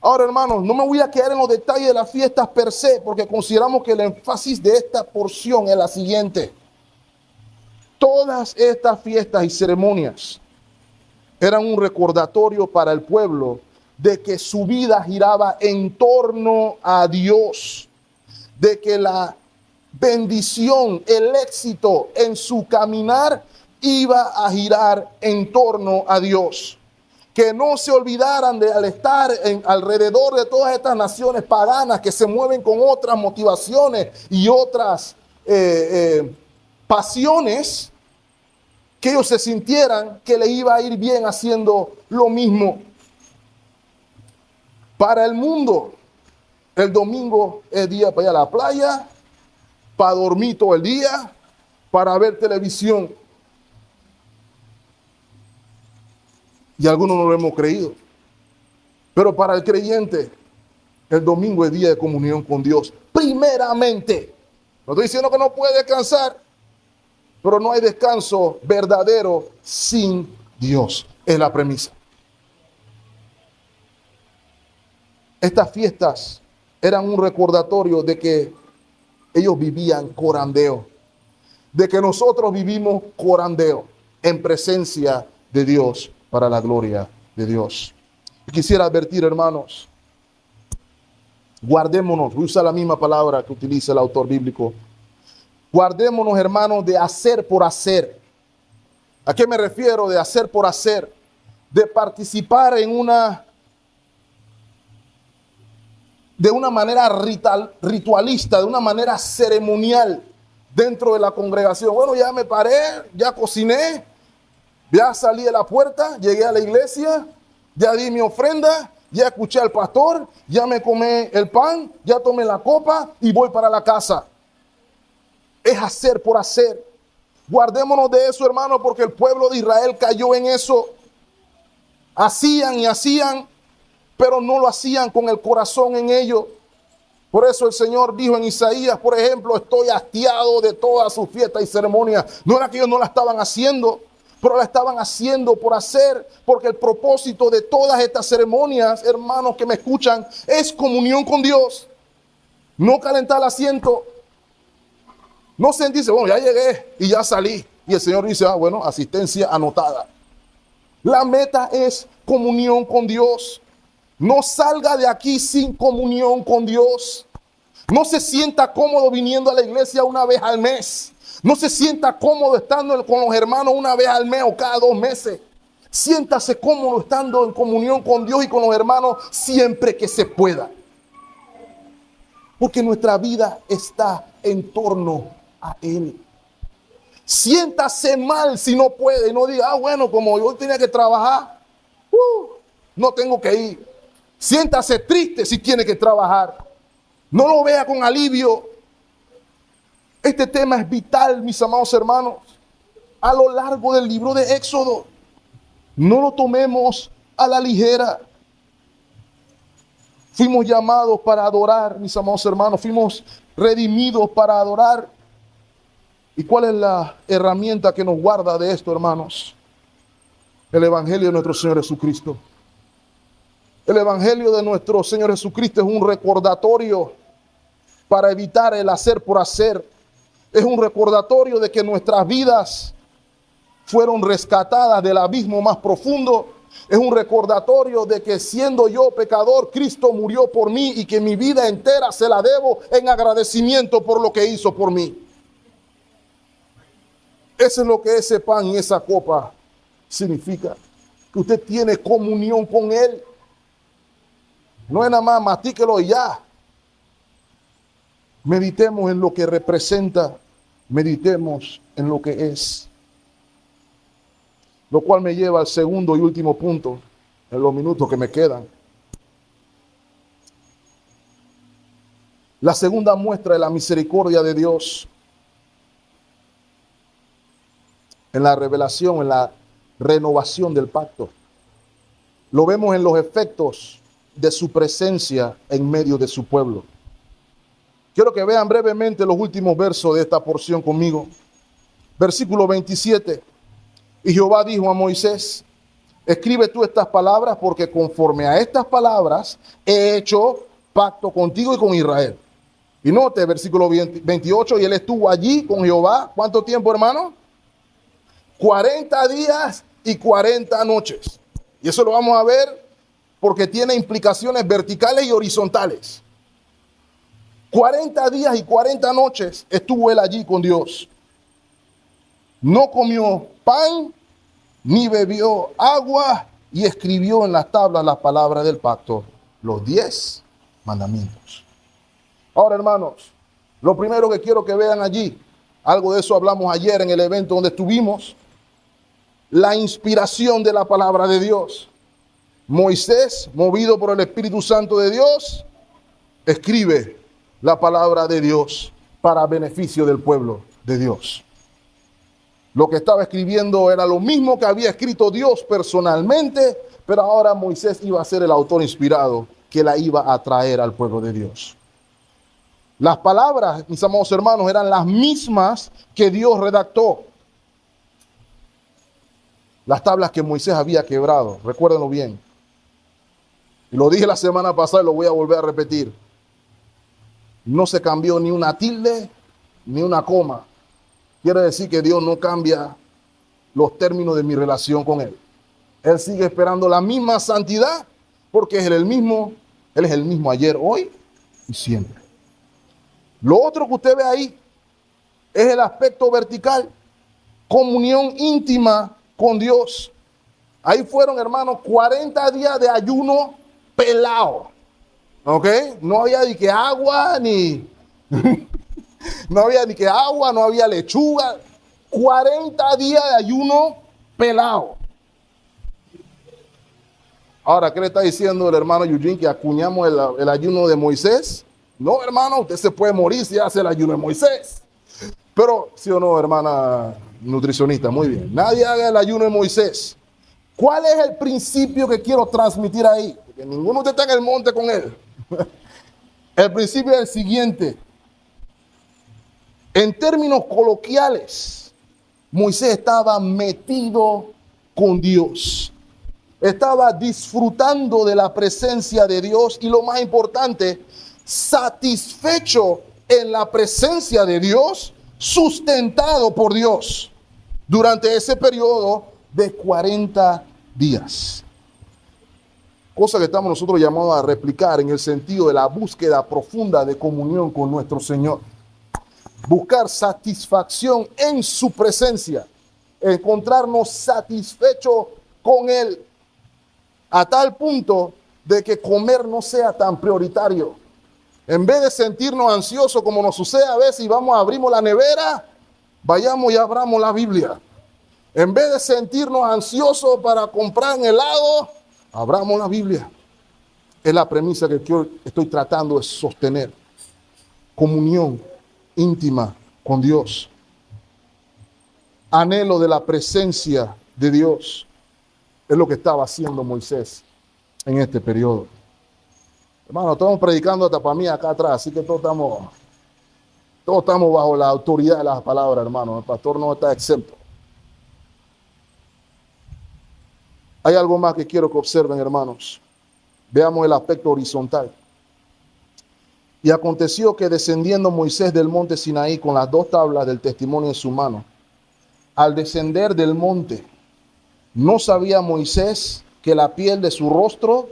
Ahora, hermanos, no me voy a quedar en los detalles de las fiestas per se, porque consideramos que el énfasis de esta porción es la siguiente. Todas estas fiestas y ceremonias eran un recordatorio para el pueblo de que su vida giraba en torno a Dios, de que la bendición, el éxito en su caminar iba a girar en torno a Dios. Que no se olvidaran de al estar alrededor de todas estas naciones paganas que se mueven con otras motivaciones y otras pasiones, que ellos se sintieran que le iba a ir bien haciendo lo mismo. Para el mundo, el domingo es día para ir a la playa, para dormir todo el día, para ver televisión. Y algunos no lo hemos creído. Pero para el creyente, el domingo es día de comunión con Dios. Primeramente, no estoy diciendo que no puede descansar, pero no hay descanso verdadero sin Dios. Es la premisa. Estas fiestas eran un recordatorio de que ellos vivían corandeo, de que nosotros vivimos corandeo en presencia de Dios para la gloria de Dios. Quisiera advertir, hermanos, guardémonos, voy a usar la misma palabra que utiliza el autor bíblico. Guardémonos, hermanos, de hacer por hacer. ¿A qué me refiero de hacer por hacer? De participar de una manera ritualista, de una manera ceremonial dentro de la congregación. Bueno, ya me paré, ya cociné, ya salí de la puerta, llegué a la iglesia, ya di mi ofrenda, ya escuché al pastor, ya me comí el pan, ya tomé la copa y voy para la casa. Es hacer por hacer. Guardémonos de eso, hermano, porque el pueblo de Israel cayó en eso. Hacían y hacían, pero no lo hacían con el corazón en ello. Por eso el Señor dijo en Isaías, por ejemplo, estoy hastiado de todas sus fiestas y ceremonias. No era que ellos no la estaban haciendo, pero la estaban haciendo por hacer, porque el propósito de todas estas ceremonias, hermanos que me escuchan, es comunión con Dios. No calentar el asiento. No sentirse, bueno, ya llegué y ya salí. Y el Señor dice, bueno, asistencia anotada. La meta es comunión con Dios. No salga de aquí sin comunión con Dios. No se sienta cómodo viniendo a la iglesia una vez al mes. No se sienta cómodo estando con los hermanos una vez al mes o cada 2 meses. Siéntase cómodo estando en comunión con Dios y con los hermanos siempre que se pueda. Porque nuestra vida está en torno a Él. Siéntase mal si no puede y no diga, bueno, como yo tenía que trabajar, no tengo que ir. Siéntase triste si tiene que trabajar. No lo vea con alivio. Este tema es vital, mis amados hermanos, a lo largo del libro de Éxodo. No lo tomemos a la ligera. Fuimos llamados para adorar, mis amados hermanos. Fuimos redimidos para adorar. ¿Y cuál es la herramienta que nos guarda de esto, hermanos? El Evangelio de nuestro Señor Jesucristo. El Evangelio de nuestro Señor Jesucristo es un recordatorio para evitar el hacer por hacer. Es un recordatorio de que nuestras vidas fueron rescatadas del abismo más profundo. Es un recordatorio de que siendo yo pecador, Cristo murió por mí y que mi vida entera se la debo en agradecimiento por lo que hizo por mí. Eso es lo que ese pan y esa copa significa. Que usted tiene comunión con Él. No es nada más mastíquelo y ya. Meditemos en lo que representa. Meditemos en lo que es. Lo cual me lleva al segundo y último punto, en los minutos que me quedan. La segunda muestra de la misericordia de Dios en la revelación, en la renovación del pacto. Lo vemos en los efectos de su presencia en medio de su pueblo. Quiero que vean brevemente los últimos versos de esta porción conmigo. Versículo 27. Y Jehová dijo a Moisés, escribe tú estas palabras porque conforme a estas palabras he hecho pacto contigo y con Israel. Y note versículo 28, y él estuvo allí con Jehová. ¿Cuánto tiempo, hermano? 40 días y 40 noches. Y eso lo vamos a ver porque tiene implicaciones verticales y horizontales. 40 días y 40 noches estuvo él allí con Dios. No comió pan, ni bebió agua, y escribió en las tablas las palabras del pacto, los 10 mandamientos. Ahora, hermanos, lo primero que quiero que vean allí, algo de eso hablamos ayer en el evento donde estuvimos, la inspiración de la palabra de Dios. Moisés, movido por el Espíritu Santo de Dios, escribe la palabra de Dios para beneficio del pueblo de Dios. Lo que estaba escribiendo era lo mismo que había escrito Dios personalmente, pero ahora Moisés iba a ser el autor inspirado que la iba a traer al pueblo de Dios. Las palabras, mis amados hermanos, eran las mismas que Dios redactó. Las tablas que Moisés había quebrado, recuérdenlo bien. Y lo dije la semana pasada y lo voy a volver a repetir. No se cambió ni una tilde ni una coma. Quiere decir que Dios no cambia los términos de mi relación con Él. Él sigue esperando la misma santidad porque es el mismo, Él es el mismo ayer, hoy y siempre. Lo otro que usted ve ahí es el aspecto vertical, comunión íntima con Dios. Ahí fueron, hermanos, 40 días de ayuno pelado. ¿Ok? No había ni que agua, no había ni que agua, no había lechuga. 40 días de ayuno pelado. Ahora, ¿qué le está diciendo el hermano Eugene? Que acuñamos el ayuno de Moisés. No, hermano, usted se puede morir si hace el ayuno de Moisés. Pero, ¿sí o no, hermana nutricionista? Muy bien. Nadie haga el ayuno de Moisés. ¿Cuál es el principio que quiero transmitir ahí? Porque ninguno de ustedes está en el monte con él. El principio es el siguiente. En términos coloquiales, Moisés estaba metido con Dios. Estaba disfrutando de la presencia de Dios y lo más importante, satisfecho en la presencia de Dios, sustentado por Dios durante ese periodo de 40 días. Cosa que estamos nosotros llamados a replicar en el sentido de la búsqueda profunda de comunión con nuestro Señor. Buscar satisfacción en su presencia, encontrarnos satisfechos con Él, a tal punto de que comer no sea tan prioritario. En vez de sentirnos ansiosos como nos sucede a veces y abrimos la nevera, vayamos y abramos la Biblia. En vez de sentirnos ansiosos para comprar un helado, abramos la Biblia. Es la premisa que yo estoy tratando de sostener. Comunión íntima con Dios. Anhelo de la presencia de Dios. Es lo que estaba haciendo Moisés en este periodo. Hermano, estamos predicando hasta para mí acá atrás, así que todos estamos bajo la autoridad de las palabras, hermano. El pastor no está exento. Hay algo más que quiero que observen, hermanos. Veamos el aspecto horizontal. Y aconteció que descendiendo Moisés del monte Sinaí con las 2 tablas del testimonio en su mano, al descender del monte, no sabía Moisés que la piel de su rostro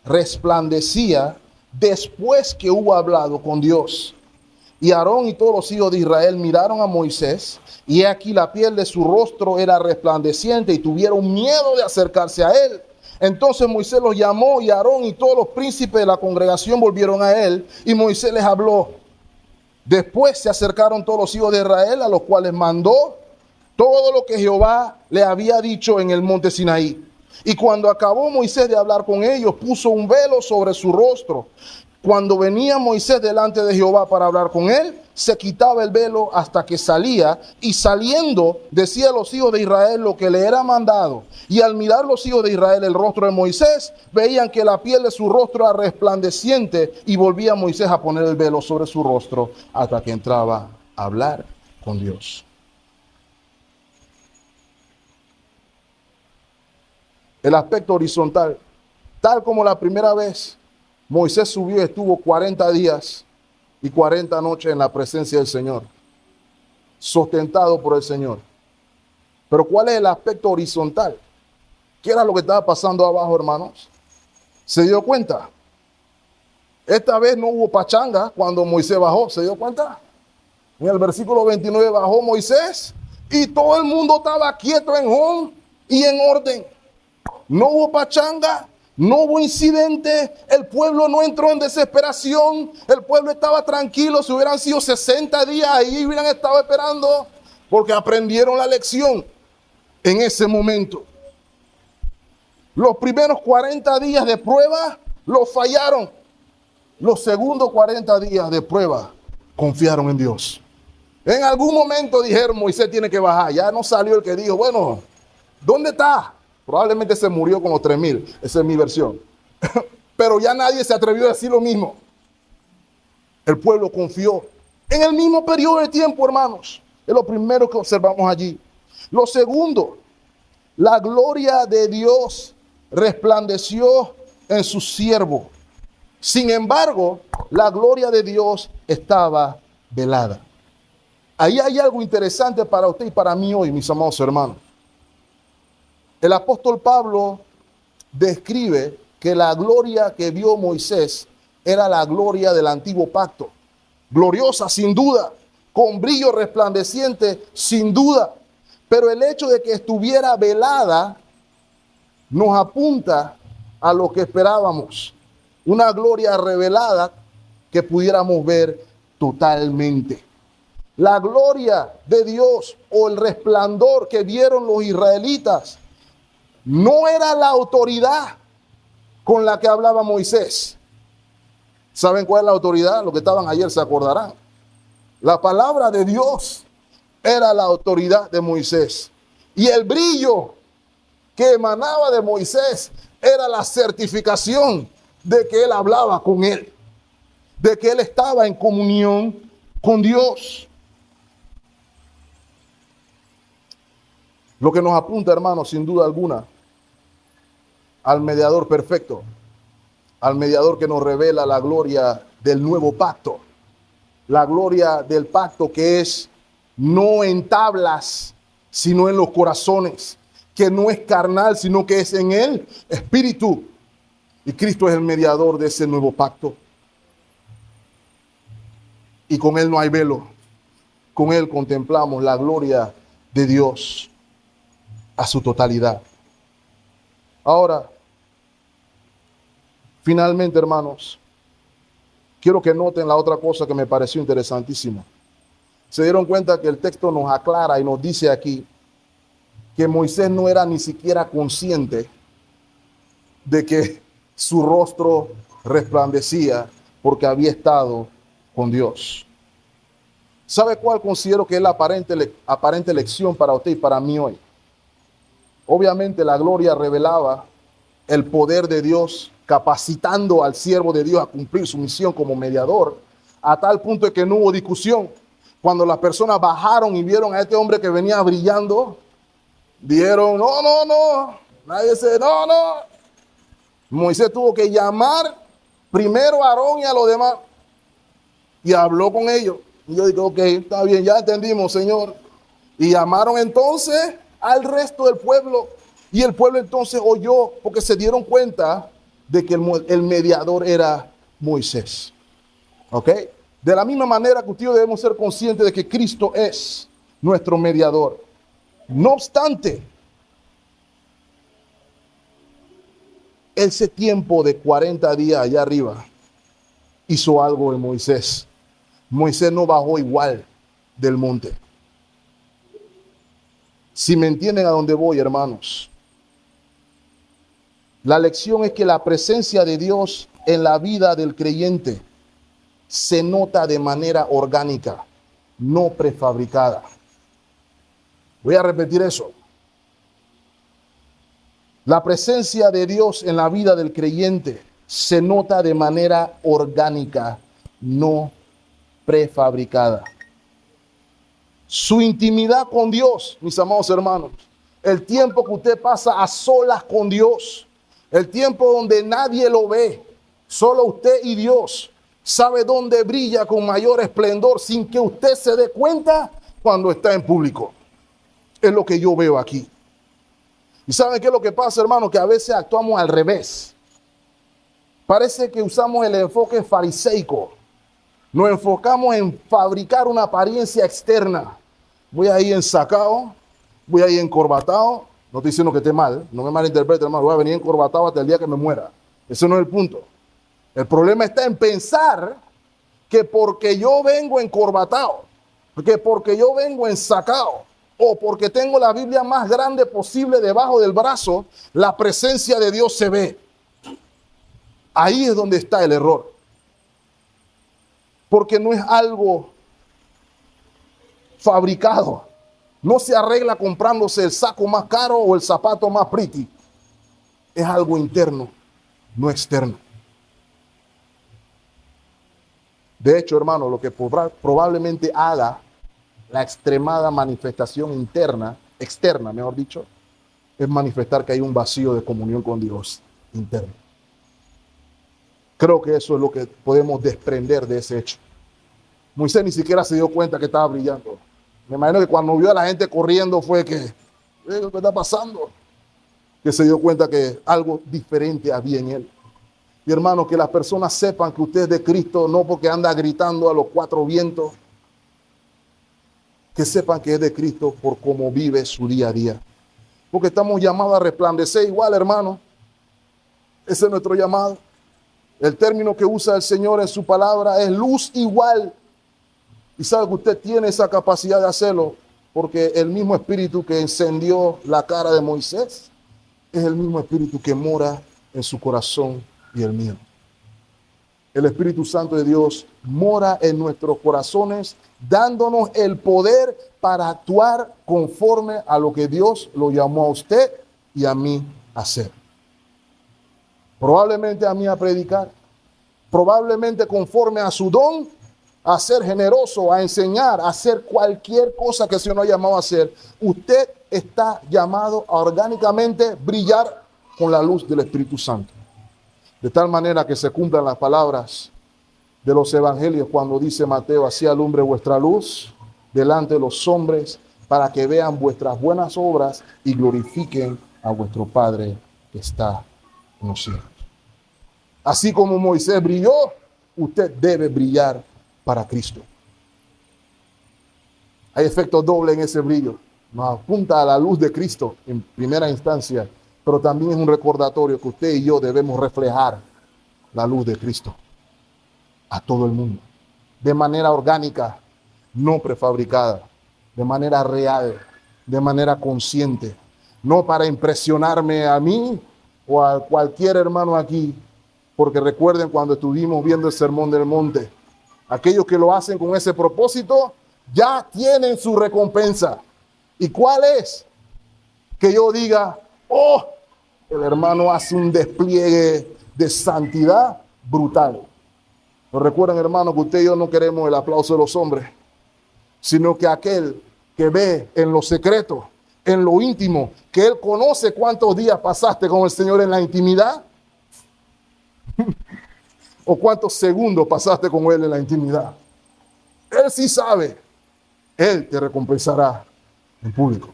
resplandecía después que hubo hablado con Dios. Y Aarón y todos los hijos de Israel miraron a Moisés, y aquí la piel de su rostro era resplandeciente, y tuvieron miedo de acercarse a él. Entonces Moisés los llamó, y Aarón y todos los príncipes de la congregación volvieron a él, y Moisés les habló. Después se acercaron todos los hijos de Israel, a los cuales mandó todo lo que Jehová le había dicho en el monte Sinaí. Y cuando acabó Moisés de hablar con ellos, puso un velo sobre su rostro. Cuando venía Moisés delante de Jehová para hablar con él, se quitaba el velo hasta que salía, y saliendo decía a los hijos de Israel lo que le era mandado. Y al mirar los hijos de Israel el rostro de Moisés, veían que la piel de su rostro era resplandeciente, y volvía Moisés a poner el velo sobre su rostro hasta que entraba a hablar con Dios. El aspecto horizontal, tal como la primera vez Moisés subió y estuvo 40 días y 40 noches en la presencia del Señor, sustentado por el Señor. Pero ¿cuál es el aspecto horizontal? ¿Qué era lo que estaba pasando abajo, hermanos? ¿Se dio cuenta? Esta vez no hubo pachanga cuando Moisés bajó, ¿se dio cuenta? En el versículo 29 bajó Moisés y todo el mundo estaba quieto en home y en orden. No hubo pachanga, no hubo incidente, el pueblo no entró en desesperación, el pueblo estaba tranquilo. Si hubieran sido 60 días ahí hubieran estado esperando, porque aprendieron la lección en ese momento. Los primeros 40 días de prueba los fallaron. Los segundos 40 días de prueba confiaron en Dios. En algún momento dijeron, Moisés tiene que bajar. Ya no salió el que dijo, bueno, ¿dónde está? Probablemente se murió con los 3,000. Esa es mi versión. Pero ya nadie se atrevió a decir lo mismo. El pueblo confió en el mismo periodo de tiempo, hermanos. Es lo primero que observamos allí. Lo segundo, la gloria de Dios resplandeció en su siervo. Sin embargo, la gloria de Dios estaba velada. Ahí hay algo interesante para usted y para mí hoy, mis amados hermanos. El apóstol Pablo describe que la gloria que vio Moisés era la gloria del antiguo pacto. Gloriosa, sin duda, con brillo resplandeciente, sin duda. Pero el hecho de que estuviera velada nos apunta a lo que esperábamos. Una gloria revelada que pudiéramos ver totalmente. La gloria de Dios o el resplandor que vieron los israelitas no era la autoridad con la que hablaba Moisés. ¿Saben cuál es la autoridad? Los que estaban ayer se acordarán. La palabra de Dios era la autoridad de Moisés. Y el brillo que emanaba de Moisés era la certificación de que él hablaba con él, de que él estaba en comunión con Dios. Lo que nos apunta, hermanos, sin duda alguna, al mediador perfecto, al mediador que nos revela la gloria del nuevo pacto, la gloria del pacto que es no en tablas, sino en los corazones, que no es carnal, sino que es en el espíritu. Y Cristo es el mediador de ese nuevo pacto. Y con Él no hay velo. Con Él contemplamos la gloria de Dios a su totalidad. Ahora, finalmente, hermanos, quiero que noten la otra cosa que me pareció interesantísima. Se dieron cuenta que el texto nos aclara y nos dice aquí que Moisés no era ni siquiera consciente de que su rostro resplandecía porque había estado con Dios. ¿Sabe cuál considero que es la aparente lección para usted y para mí hoy? Obviamente la gloria revelaba el poder de Dios capacitando al siervo de Dios a cumplir su misión como mediador, a tal punto de que no hubo discusión. Cuando las personas bajaron y vieron a este hombre que venía brillando, dijeron, no, nadie dice, no. Moisés tuvo que llamar primero a Aarón y a los demás y habló con ellos. Y yo digo, ok, está bien, ya entendimos, Señor. Y llamaron entonces al resto del pueblo. Y el pueblo entonces oyó, porque se dieron cuenta de que el mediador era Moisés. ¿Ok? De la misma manera que ustedes debemos ser conscientes de que Cristo es nuestro mediador. No obstante, ese tiempo de 40 días allá arriba hizo algo en Moisés. Moisés no bajó igual del monte. Si me entienden a dónde voy, hermanos, la lección es que la presencia de Dios en la vida del creyente se nota de manera orgánica, no prefabricada. Voy a repetir eso. La presencia de Dios en la vida del creyente se nota de manera orgánica, no prefabricada. Su intimidad con Dios, mis amados hermanos, el tiempo que usted pasa a solas con Dios, el tiempo donde nadie lo ve, solo usted y Dios, sabe dónde brilla con mayor esplendor sin que usted se dé cuenta cuando está en público. Es lo que yo veo aquí. ¿Y saben qué es lo que pasa, hermano? Que a veces actuamos al revés. Parece que usamos el enfoque fariseico. Nos enfocamos en fabricar una apariencia externa. Voy ahí ensacado, voy ahí encorbatado. No estoy diciendo que esté mal, no me malinterprete, hermano. Voy a venir encorbatado hasta el día que me muera. Ese no es el punto. El problema está en pensar que porque yo vengo encorbatado, que porque yo vengo ensacado, o porque tengo la Biblia más grande posible debajo del brazo, la presencia de Dios se ve. Ahí es donde está el error. Porque no es algo fabricado. No se arregla comprándose el saco más caro o el zapato más pretty. Es algo interno, no externo. De hecho, hermano, lo que probablemente haga la extremada manifestación externa, mejor dicho, es manifestar que hay un vacío de comunión con Dios interno. Creo que eso es lo que podemos desprender de ese hecho. Moisés ni siquiera se dio cuenta que estaba brillando. Me imagino que cuando vio a la gente corriendo fue que, ¿qué está pasando? Que se dio cuenta que algo diferente había en él. Y hermano, que las personas sepan que usted es de Cristo, no porque anda gritando a los cuatro vientos, que sepan que es de Cristo por cómo vive su día a día. Porque estamos llamados a resplandecer igual, hermano. Ese es nuestro llamado. El término que usa el Señor en su palabra es luz igual. Y sabe que usted tiene esa capacidad de hacerlo, porque el mismo espíritu que encendió la cara de Moisés es el mismo espíritu que mora en su corazón y el mío. El Espíritu Santo de Dios mora en nuestros corazones, dándonos el poder para actuar conforme a lo que Dios lo llamó a usted y a mí a hacer. Probablemente a mí a predicar, probablemente conforme a su don, a ser generoso, a enseñar, a hacer cualquier cosa que el Señor nos ha llamado a hacer. Usted está llamado a orgánicamente brillar con la luz del Espíritu Santo. De tal manera que se cumplan las palabras de los evangelios cuando dice Mateo, así alumbre vuestra luz delante de los hombres para que vean vuestras buenas obras y glorifiquen a vuestro Padre que está en los cielos. Así como Moisés brilló, usted debe brillar para Cristo. Hay efecto doble en ese brillo. Nos apunta a la luz de Cristo en primera instancia, pero también es un recordatorio que usted y yo debemos reflejar la luz de Cristo a todo el mundo, de manera orgánica, no prefabricada, de manera real, de manera consciente, no para impresionarme a mí o a cualquier hermano aquí, porque recuerden cuando estuvimos viendo el Sermón del Monte, aquellos que lo hacen con ese propósito ya tienen su recompensa. ¿Y cuál es? Que yo diga, oh, el hermano hace un despliegue de santidad brutal. Pero recuerden, hermano, que usted y yo no queremos el aplauso de los hombres, sino que aquel que ve en lo secreto, en lo íntimo, que él conoce cuántos días pasaste con el Señor en la intimidad, o cuántos segundos pasaste con él en la intimidad. Él sí sabe, él te recompensará en público.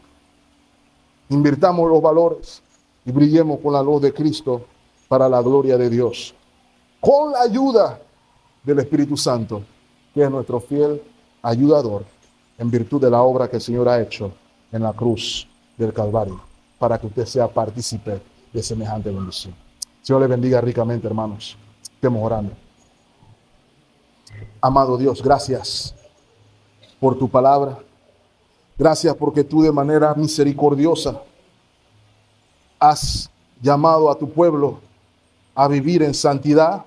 Invirtamos los valores y brillemos con la luz de Cristo para la gloria de Dios, con la ayuda del Espíritu Santo, que es nuestro fiel ayudador en virtud de la obra que el Señor ha hecho en la cruz del Calvario, para que usted sea partícipe de semejante bendición. Señor le bendiga ricamente, hermanos. Estemos orando. Amado Dios, gracias por tu palabra. Gracias porque tú de manera misericordiosa has llamado a tu pueblo a vivir en santidad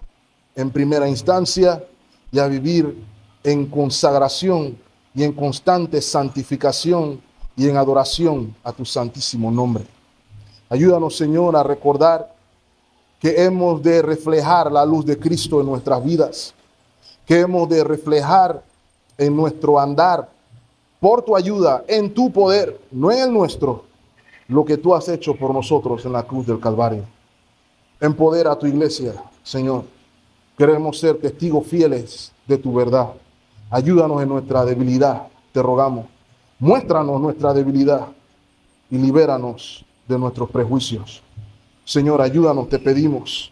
en primera instancia y a vivir en consagración y en constante santificación y en adoración a tu santísimo nombre. Ayúdanos, Señor, a recordar que hemos de reflejar la luz de Cristo en nuestras vidas, que hemos de reflejar en nuestro andar, por tu ayuda, en tu poder, no en el nuestro, lo que tú has hecho por nosotros en la cruz del Calvario. Empodera a tu iglesia, Señor. Queremos ser testigos fieles de tu verdad. Ayúdanos en nuestra debilidad, te rogamos. Muéstranos nuestra debilidad y libéranos de nuestros prejuicios. Señor, ayúdanos, te pedimos,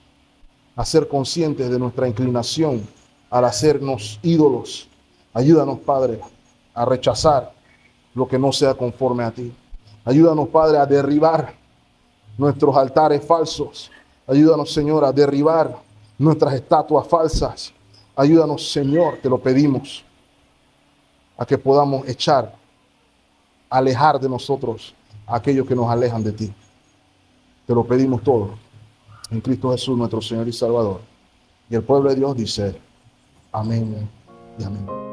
a ser conscientes de nuestra inclinación al hacernos ídolos. Ayúdanos, Padre, a rechazar lo que no sea conforme a ti. Ayúdanos, Padre, a derribar nuestros altares falsos. Ayúdanos, Señor, a derribar nuestras estatuas falsas. Ayúdanos, Señor, te lo pedimos, a que podamos echar alejar de nosotros a aquellos que nos alejan de ti. Te lo pedimos todo en Cristo Jesús, nuestro Señor y Salvador. Y el pueblo de Dios dice, amén y amén.